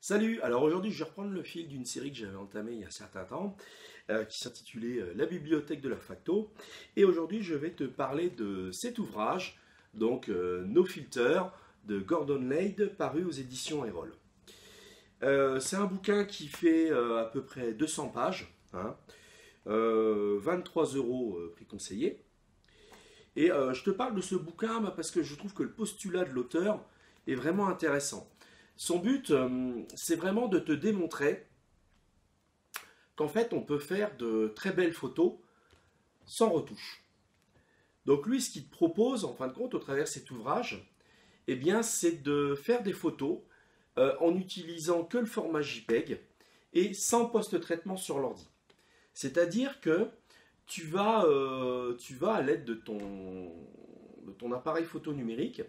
Salut, alors aujourd'hui je vais reprendre le fil d'une série que j'avais entamée il y a un certain temps, qui s'intitulait La bibliothèque de la facto. Et aujourd'hui je vais te parler de cet ouvrage, donc No Filter, de Gordon Lade, paru aux éditions Erol. C'est un bouquin qui fait à peu près 200 pages, hein, 23 euros prix conseillé. Et je te parle de ce bouquin parce que je trouve que le postulat de l'auteur est vraiment intéressant. Son but, c'est vraiment de te démontrer qu'en fait, on peut faire de très belles photos sans retouche. Donc lui, ce qu'il te propose, en fin de compte, au travers de cet ouvrage, eh bien, c'est de faire des photos en utilisant que le format JPEG et sans post-traitement sur l'ordi. C'est-à-dire que tu vas à l'aide de ton appareil photo numérique.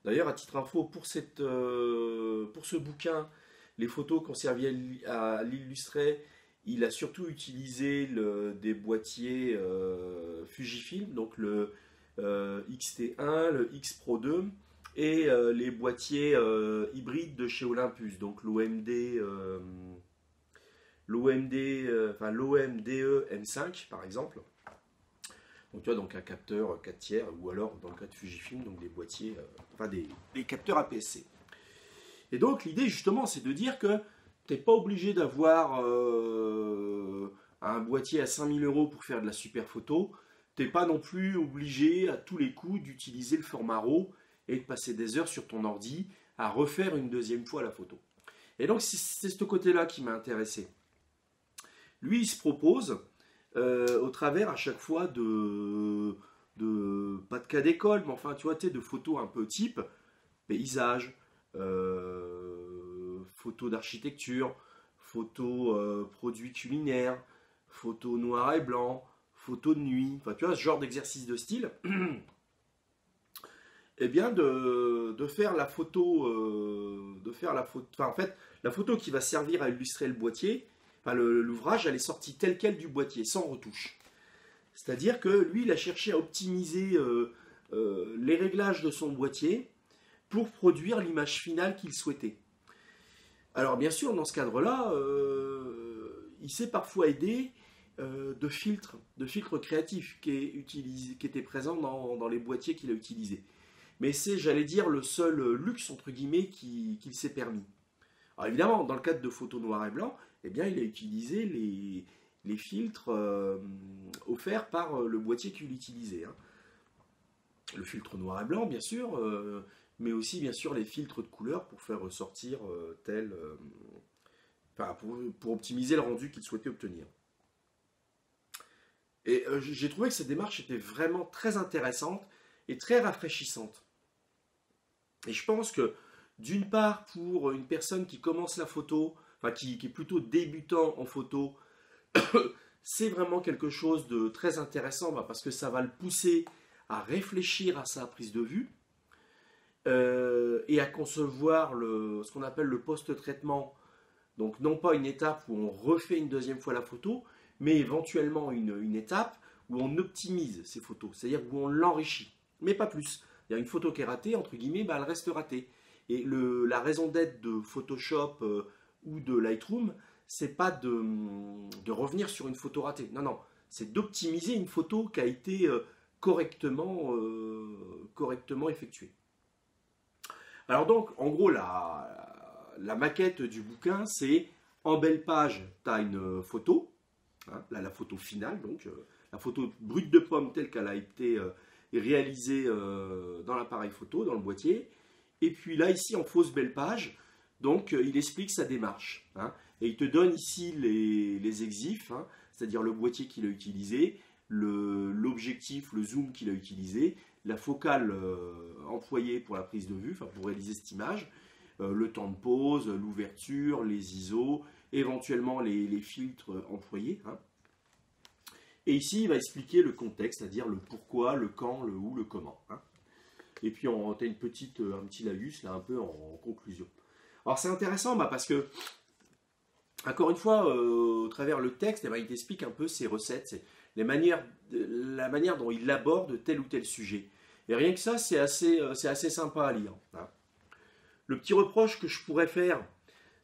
D'ailleurs, à titre info, pour ce bouquin, les photos qu'on servi à l'illustrer, il a surtout utilisé des boîtiers Fujifilm, donc le X-T1, le X Pro 2, et les boîtiers hybrides de chez Olympus, donc l'OMDE M5 par exemple. Donc tu vois, donc un capteur 4 tiers, ou alors dans le cas de Fujifilm, donc des boîtiers, des capteurs APS-C. Et donc l'idée justement, c'est de dire que tu n'es pas obligé d'avoir un boîtier à 5000 euros pour faire de la super photo. Tu n'es pas non plus obligé à tous les coups d'utiliser le format RAW et de passer des heures sur ton ordi à refaire une deuxième fois la photo. Et donc c'est ce côté-là qui m'a intéressé. Lui, il se propose au travers à chaque fois pas de cas d'école, mais enfin, tu vois, de photos un peu type paysage, photos d'architecture, photos produits culinaires, photos noir et blanc, photos de nuit, enfin, tu vois, ce genre d'exercice de style. Eh bien, de faire la photo, enfin, en fait, la photo qui va servir à illustrer le boîtier. Enfin, l'ouvrage, elle est sortie telle quelle du boîtier, sans retouche. C'est-à-dire que lui, il a cherché à optimiser les réglages de son boîtier pour produire l'image finale qu'il souhaitait. Alors bien sûr, dans ce cadre-là, il s'est parfois aidé de filtres créatifs qui étaient présents dans les boîtiers qu'il a utilisés. Mais c'est, j'allais dire, le seul luxe, entre guillemets, qu'il s'est permis. Alors évidemment, dans le cadre de photos noir et blanc, eh bien, il a utilisé les filtres offerts par le boîtier qu'il utilisait. Hein. Le filtre noir et blanc, bien sûr, mais aussi, bien sûr, les filtres de couleur pour faire ressortir pour optimiser le rendu qu'il souhaitait obtenir. Et j'ai trouvé que cette démarche était vraiment très intéressante et très rafraîchissante. Et je pense que, d'une part, pour une personne qui commence la photo, enfin qui est plutôt débutant en photo, c'est vraiment quelque chose de très intéressant parce que ça va le pousser à réfléchir à sa prise de vue et à concevoir ce qu'on appelle le post-traitement. Donc non pas une étape où on refait une deuxième fois la photo, mais éventuellement une étape où on optimise ces photos, c'est-à-dire où on l'enrichit, mais pas plus. Il y a une photo qui est ratée, entre guillemets, elle reste ratée. Et la raison d'être de Photoshop ou de Lightroom, c'est pas de revenir sur une photo ratée. Non, non, c'est d'optimiser une photo qui a été correctement effectuée. Alors donc, en gros, la maquette du bouquin, c'est en belle page, tu as une photo, hein, là, la photo finale, donc la photo brute de pomme telle qu'elle a été réalisée dans l'appareil photo, dans le boîtier. Et puis là, ici, en fausse belle page, donc il explique sa démarche. Hein, et il te donne ici les exifs, hein, c'est-à-dire le boîtier qu'il a utilisé, l'objectif, le zoom qu'il a utilisé, la focale employée pour la prise de vue, enfin pour réaliser cette image, le temps de pause, l'ouverture, les ISO, éventuellement les filtres employés. Hein. Et ici, il va expliquer le contexte, c'est-à-dire le pourquoi, le quand, le où, le comment. Hein. Et puis on a un petit laïus là un peu en conclusion. Alors c'est intéressant parce que, encore une fois, au travers le texte, il t'explique un peu ses recettes, la manière dont il aborde tel ou tel sujet. Et rien que ça, c'est assez sympa à lire. Hein. Le petit reproche que je pourrais faire,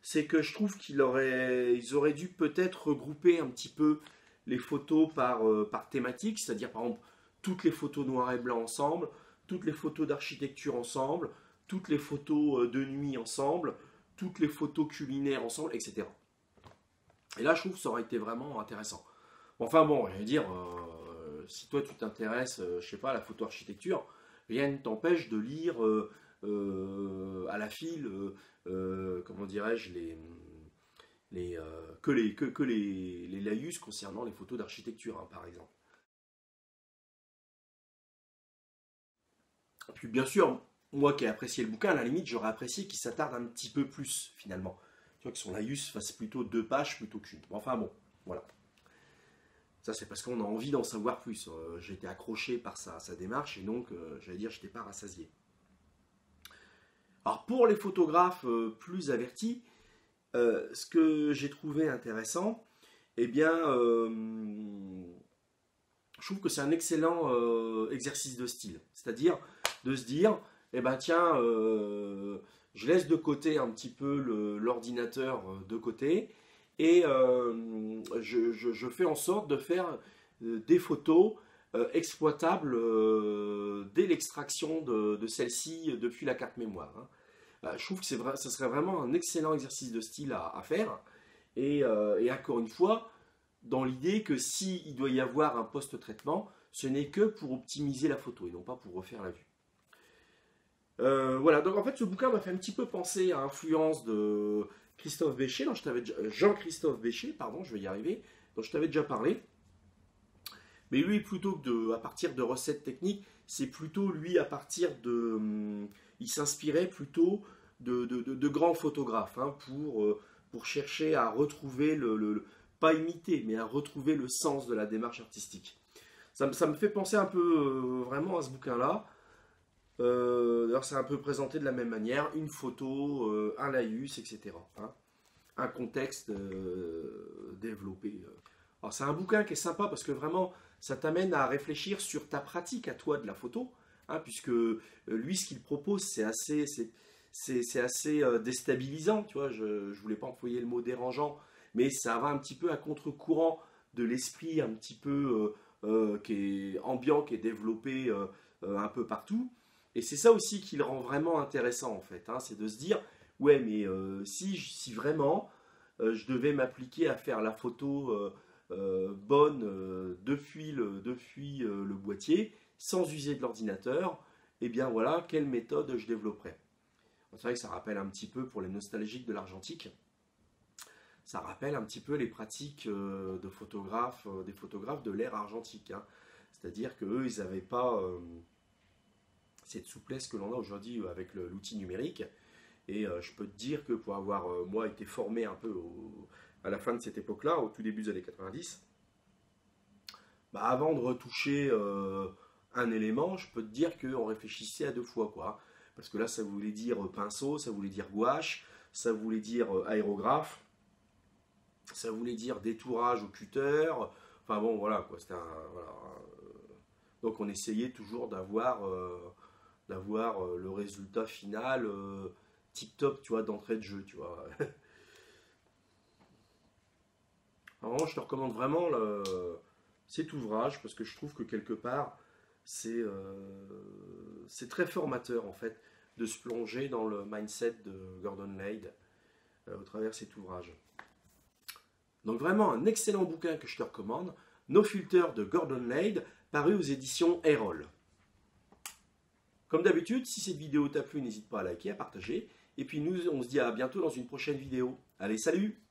c'est que je trouve ils auraient dû peut-être regrouper un petit peu les photos par thématique, c'est-à-dire par exemple toutes les photos noir et blanc ensemble, toutes les photos d'architecture ensemble, toutes les photos de nuit ensemble, toutes les photos culinaires ensemble, etc. Et là, je trouve que ça aurait été vraiment intéressant. Enfin bon, je veux dire, si toi tu t'intéresses, je sais pas, à la photo architecture, rien ne t'empêche de lire à la file, comment dirais-je, les laïus concernant les photos d'architecture, hein, par exemple. Puis bien sûr, moi qui ai apprécié le bouquin, à la limite, j'aurais apprécié qu'il s'attarde un petit peu plus, finalement. Tu vois, que son laïus fasse plutôt 2 pages plutôt qu'une. Enfin bon, voilà. Ça, c'est parce qu'on a envie d'en savoir plus. J'ai été accroché par sa démarche et donc, j'allais dire, je n'étais pas rassasié. Alors, pour les photographes plus avertis, ce que j'ai trouvé intéressant, eh bien, je trouve que c'est un excellent exercice de style. C'est-à-dire de se dire, eh ben tiens, je laisse de côté un petit peu l'ordinateur de côté et je fais en sorte de faire des photos exploitables dès l'extraction de celle-ci depuis la carte mémoire, hein. Je trouve que ce serait vraiment un excellent exercice de style à faire. Et encore une fois, dans l'idée que s'il doit y avoir un post-traitement, ce n'est que pour optimiser la photo et non pas pour refaire la vue. Voilà, donc en fait ce bouquin m'a fait un petit peu penser à l'influence de Christophe Béchet, Jean-Christophe Béchet, pardon, je vais y arriver, dont je t'avais déjà parlé. Mais lui, plutôt que à partir de recettes techniques, c'est plutôt lui à partir il s'inspirait plutôt de grands photographes, hein, pour chercher à retrouver pas imiter, mais à retrouver le sens de la démarche artistique. Ça me fait penser un peu vraiment à ce bouquin-là. D'ailleurs, c'est un peu présenté de la même manière, une photo, un laïus, etc., hein. Un contexte développé. Alors, c'est un bouquin qui est sympa parce que vraiment, ça t'amène à réfléchir sur ta pratique à toi de la photo, hein, puisque lui, ce qu'il propose, c'est assez déstabilisant, tu vois. Je voulais pas employer le mot dérangeant, mais ça va un petit peu à contre-courant de l'esprit un petit peu qui est ambiant, qui est développé un peu partout. Et c'est ça aussi qui le rend vraiment intéressant en fait, hein, c'est de se dire, ouais mais si vraiment je devais m'appliquer à faire la photo bonne depuis le boîtier, sans user de l'ordinateur, et bien voilà, quelle méthode je développerais. C'est vrai que ça rappelle un petit peu pour les nostalgiques de l'argentique, ça rappelle un petit peu les pratiques des photographes de l'ère argentique, hein. C'est-à-dire qu'eux, ils n'avaient pas cette souplesse que l'on a aujourd'hui avec l'outil numérique. Et je peux te dire que pour avoir, moi, été formé un peu à la fin de cette époque-là, au tout début des années 90, bah, avant de retoucher un élément, je peux te dire qu'on réfléchissait à 2 fois, quoi. Parce que là, ça voulait dire pinceau, ça voulait dire gouache, ça voulait dire aérographe, ça voulait dire détourage au cutter. Enfin bon, voilà, quoi. Voilà. Donc on essayait toujours d'avoir le résultat final tip-top, tu vois, d'entrée de jeu, tu vois. Alors, je te recommande vraiment cet ouvrage parce que je trouve que quelque part, c'est très formateur en fait de se plonger dans le mindset de Gordon Lade au travers de cet ouvrage. Donc vraiment un excellent bouquin que je te recommande, No Filter de Gordon Lade, paru aux éditions Erol. Comme d'habitude, si cette vidéo t'a plu, n'hésite pas à liker, à partager. Et puis nous, on se dit à bientôt dans une prochaine vidéo. Allez, salut!